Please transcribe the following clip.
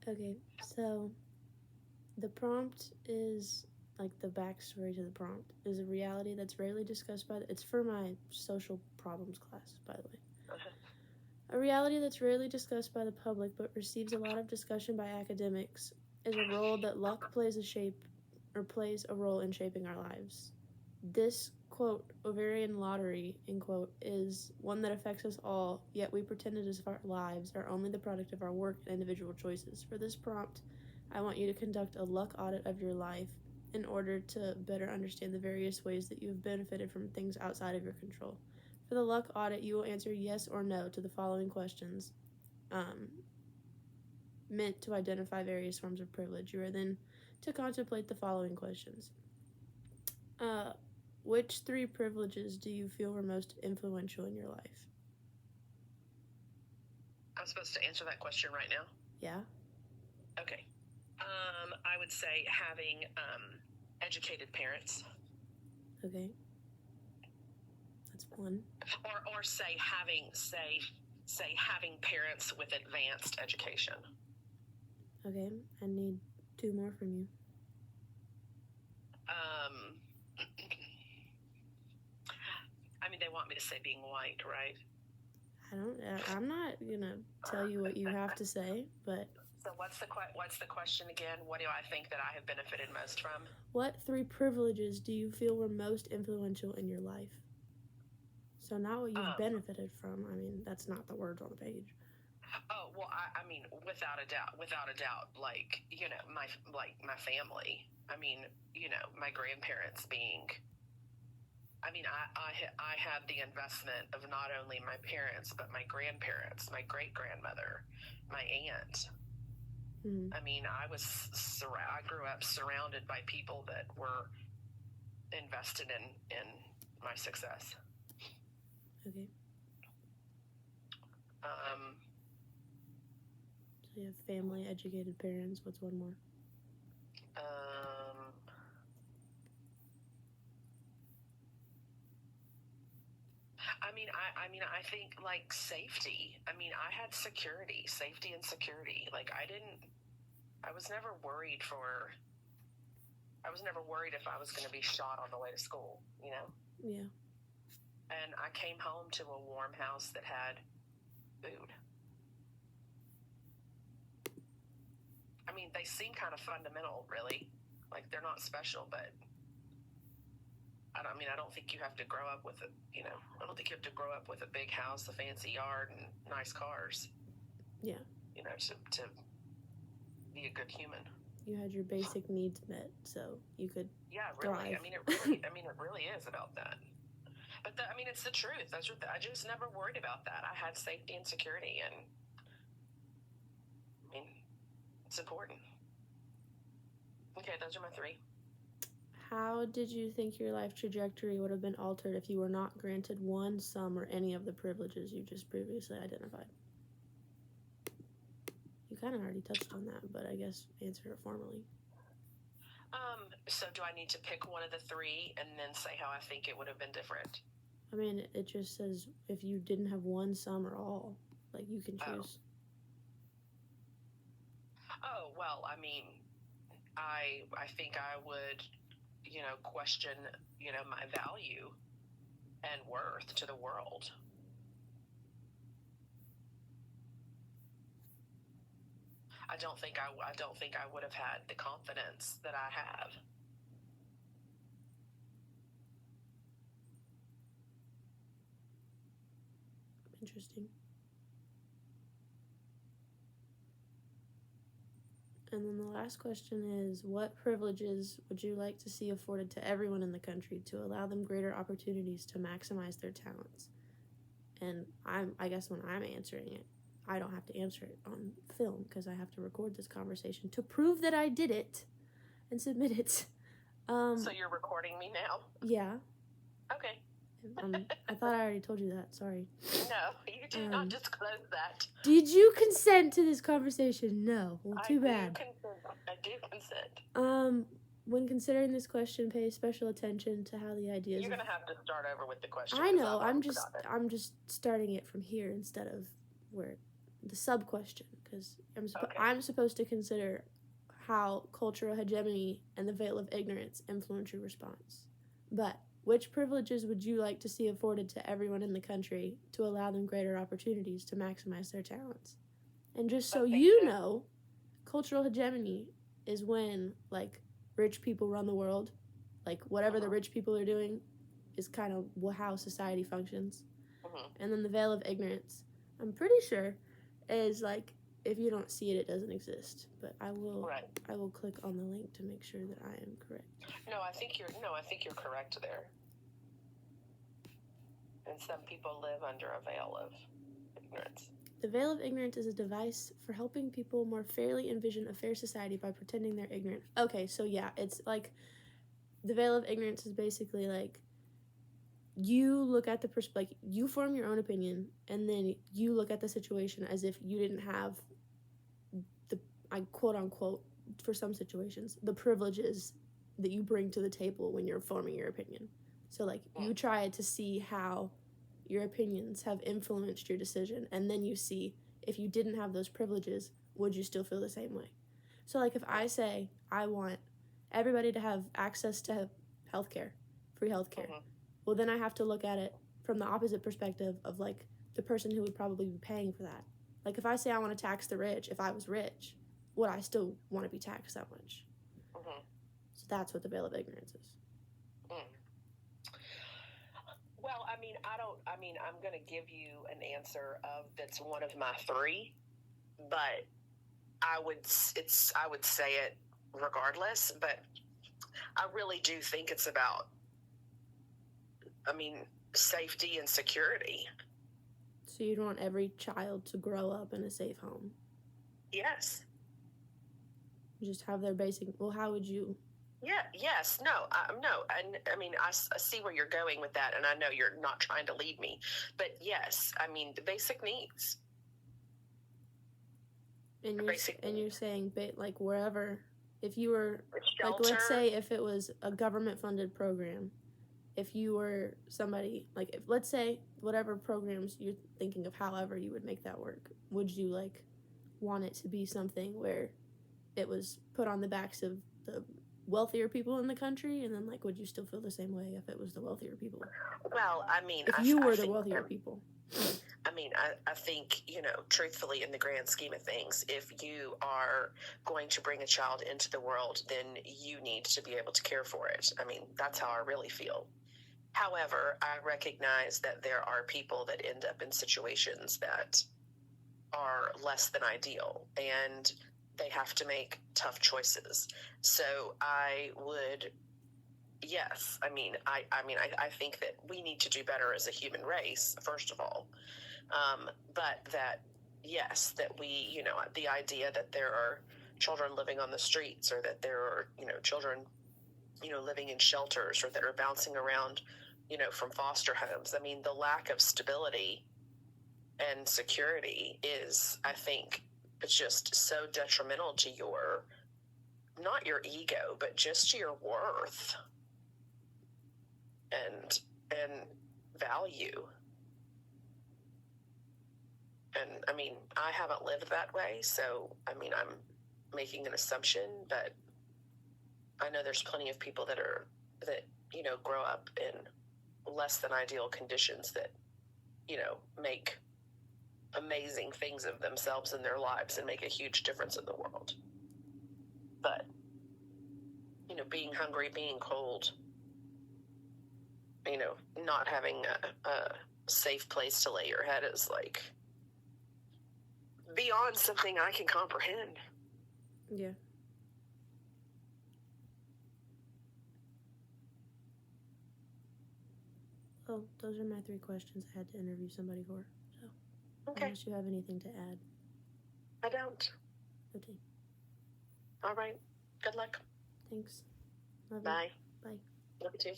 Okay, so the prompt is like the backstory to the prompt is a reality that's rarely discussed it's for my social problems class, by the way. Okay. A reality that's rarely discussed by the public but receives a lot of discussion by academics is a role that luck plays a role in shaping our lives. This quote ovarian lottery end quote is one that affects us all, yet we pretend it as if our lives are only the product of our work and individual choices. For this prompt, I want you to conduct a luck audit of your life in order to better understand the various ways that you have benefited from things outside of your control. For the luck audit, you will answer yes or no to the following questions, um, meant to identify various forms of privilege. You are then to contemplate the following questions. Uh, which three privileges do you feel were most influential in your life? I'm supposed to answer that question right now? Yeah. Okay. I would say having educated parents. Okay. That's one. Or say having parents with advanced education. Okay. I need two more from you. I mean, they want me to say being white, right? I'm not gonna tell you what you have to say, but. So what's the question again? What do I think that I have benefited most from? What three privileges do you feel were most influential in your life? So not what you've benefited from. I mean, that's not the words on the page. Oh, well, I mean, without a doubt, like, my family. I mean, my grandparents being. I mean, I had the investment of not only my parents, but my grandparents, my great-grandmother, my aunt. Mm-hmm. I mean, I grew up surrounded by people that were invested in my success. Okay. So you have family, educated parents. What's one more? I think like safety. I mean, I had safety and security. Like I was never worried if I was going to be shot on the way to school, Yeah. And I came home to a warm house that had food. I mean, they seem kind of fundamental, really. Like they're not special, but I don't think you have to grow up with I don't think you have to grow up with a big house, a fancy yard, and nice cars. Yeah. To be a good human. You had your basic needs met, so you could. Yeah, really. Thrive. It really is about that. But it's the truth. I just never worried about that. I had safety and security, and I mean, it's important. Okay, those are my three. How did you think your life trajectory would have been altered if you were not granted one, some, or any of the privileges you just previously identified? You kind of already touched on that, but I guess answer it formally. So do I need to pick one of the three and then say how I think it would have been different? I mean, it just says if you didn't have one, some, or all, like you can choose. Oh, well, I mean, I think I would, question, my value and worth to the world. I don't think I would have had the confidence that I have. Interesting. And then the last question is, what privileges would you like to see afforded to everyone in the country to allow them greater opportunities to maximize their talents? And I guess when I'm answering it, I don't have to answer it on film because I have to record this conversation to prove that I did it and submit it. So you're recording me now? Yeah. Okay. I thought I already told you that. Sorry. No, you did not disclose that. Did you consent to this conversation? No. Well, too bad. I do consent. When considering this question, pay special attention to how the ideas. You're gonna have to start over with the question. I know. I'm just starting it from here instead of where the sub question, because Okay. I'm supposed to consider how cultural hegemony and the veil of ignorance influence your response. But which privileges would you like to see afforded to everyone in the country to allow them greater opportunities to maximize their talents? And just so you know, cultural hegemony is when, like, rich people run the world. Like, whatever the rich people are doing is kind of how society functions. And then the veil of ignorance, I'm pretty sure, is like, if you don't see it, it doesn't exist. But I will click on the link to make sure that I am correct. No, I think you're correct there. And some people live under a veil of ignorance. The veil of ignorance is a device for helping people more fairly envision a fair society by pretending they're ignorant. Okay, so yeah, it's like the veil of ignorance is basically like you look at you form your own opinion, and then you look at the situation as if you didn't have the, I quote unquote, for some situations, the privileges that you bring to the table when you're forming your opinion. So like you try to see how your opinions have influenced your decision, and then you see if you didn't have those privileges, would you still feel the same way? So like if I say I want everybody to have access to healthcare, free healthcare, well then I have to look at it from the opposite perspective of like the person who would probably be paying for that. Like if I say I want to tax the rich, if I was rich, would I still want to be taxed that much? So that's what the veil of ignorance is. Well, I'm going to give you an answer that's one of my three, but I would say it regardless, but I really do think it's about, safety and security. So you'd want every child to grow up in a safe home? Yes. Just have their basic, well, how would you? Yeah, yes, no, and I see where you're going with that, and I know you're not trying to lead me, but yes, the basic needs. And you're saying, like, wherever, if you were, shelter. Like, let's say if it was a government-funded program, if you were somebody, like, let's say whatever programs you're thinking of, however you would make that work, would you, like, want it to be something where it was put on the backs of the wealthier people in the country, and then, like, would you still feel the same way if it was the wealthier people? Well, if you were the wealthier people. I think, truthfully, in the grand scheme of things, if you are going to bring a child into the world, then you need to be able to care for it. That's how I really feel. However, I recognize that there are people that end up in situations that are less than ideal, and they have to make tough choices. So I would, yes, I think that we need to do better as a human race, first of all. But that, yes, that we, the idea that there are children living on the streets, or that there are, children, living in shelters, or that are bouncing around, from foster homes. The lack of stability and security is, I think, it's just so detrimental to not your ego, but just your worth and value. And I haven't lived that way, so I'm making an assumption, but I know there's plenty of people that grow up in less than ideal conditions that, make amazing things of themselves in their lives and make a huge difference in the world. But, being hungry, being cold, not having a safe place to lay your head is, like, beyond something I can comprehend. Yeah. Well, those are my 3 questions I had to interview somebody for. So, okay. Unless you have anything to add. I don't. Okay. All right. Good luck. Thanks. Love Bye. you. Bye. Love you too.